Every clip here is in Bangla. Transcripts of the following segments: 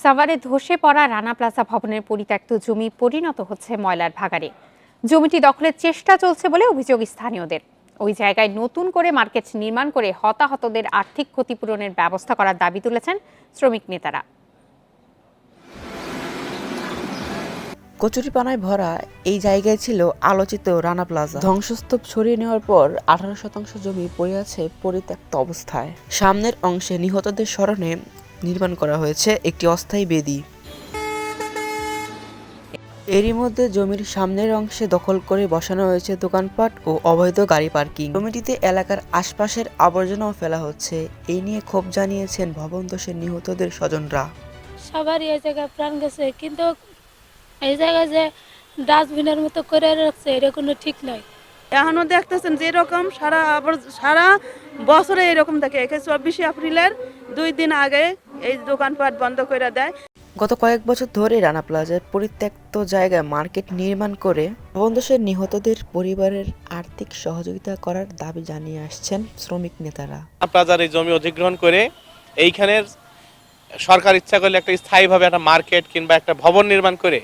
সাভারে ধসে পড়া রানা প্লাজা ভবনের পরিত্যক্ত জমি পরিণত হচ্ছে ময়লার ভাগাড়ে। জমিটি দখলের চেষ্টা চলছে বলে অভিযোগ স্থানীয়দের। ওই জায়গায় নতুন করে মার্কেট নির্মাণ করে হতাহতদের আর্থিক ক্ষতিপূরণের ব্যবস্থা করার দাবি তুলেছেন শ্রমিক নেতারা। কচুরিপানায় ভরা এই জায়গায় ছিল আলোচিত রানা প্লাজা। ধ্বংসস্তূপ সরিয়ে নেওয়ার পর 18% জমি পড়ে আছে পরিত্যক্ত অবস্থায়। সামনের অংশে নিহতদের স্মরণে নির্মাণ করা হয়েছে একটি অস্থায়ী বেদি। এরই মধ্যে জমির সামনের অংশে দখল করে বসানো হয়েছে দোকানপাট ও অবৈধ গাড়ি পার্কিং। জমিটিতে এলাকার আশপাশের আবর্জনাও ফেলা হচ্ছে। এই নিয়ে ক্ষোভ জানিয়েছেন ভবন ধসে নিহতদের স্বজনরা। সবারই এই জায়গায় প্রাণ গেছে, কিন্তু এই জায়গায় যে ডাস্টবিনের মতো করে রাখছে এটা কোনো ঠিক নয়। এখনো দেখতেছেন যে এরকম সারা বছরে এরকম থাকে। 24 এপ্রিলের 2 দিন আগে এই দোকানপাট বন্ধ করে দেয়। গত কয়েক বছর ধরে রানা প্লাজার পরিত্যক্ত জায়গায় মার্কেট নির্মাণ করে ভবন ধসের নিহতদের পরিবারের আর্থিক সহযোগিতা করার দাবি জানিয়ে আসছেন শ্রমিক নেতারা। প্লাজার এই জমি অধিগ্রহণ করে এইখানের সরকার ইচ্ছা করলে একটা স্থায়ীভাবে একটা মার্কেট কিংবা একটা ভবন নির্মাণ করে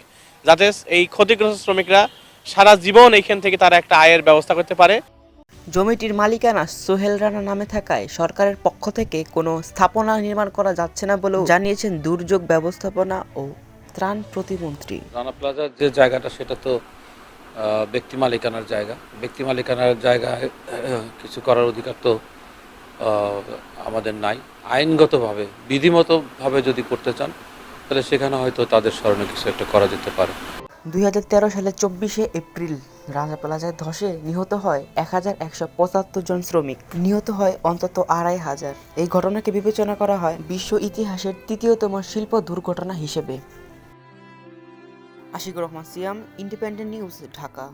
যাতে এই ক্ষতিগ্রস্ত শ্রমিকরা সারা জীবন এইখান থেকে তারা একটা আয়ের ব্যবস্থা করতে পারে। জমিটির মালিকানা সোহেল রানা নামে থাকায় সরকারের পক্ষ থেকে কোনো স্থাপনা নির্মাণ করা যাচ্ছে না বলেও জানিয়েছেন দুর্যোগ ব্যবস্থাপনা ও ত্রাণ প্রতিমন্ত্রী। রানা প্লাজার যে জায়গাটা সেটা তো ব্যক্তি মালিকানার জায়গা। ব্যক্তি মালিকানার জায়গায় কিছু করার অধিকার তো আমাদের নাই। আইনগতভাবে বিধিমতভাবে যদি করতে চান তাহলে সেখানে হয়তো তাদের স্মরণে কিছু একটা করা যেতে পারে। 2013 সালের 24শে এপ্রিল রানা প্লাজায় ধসে নিহত হয় 1175 জন শ্রমিক। নিহত হয় অন্তত 2500। এই ঘটনাকে বিবেচনা করা হয় বিশ্ব ইতিহাসের 3য়তম শিল্প দুর্ঘটনা হিসেবে। আশিকুর রহমান সিয়াম, ইন্ডিপেন্ডেন্ট নিউজ, ঢাকা।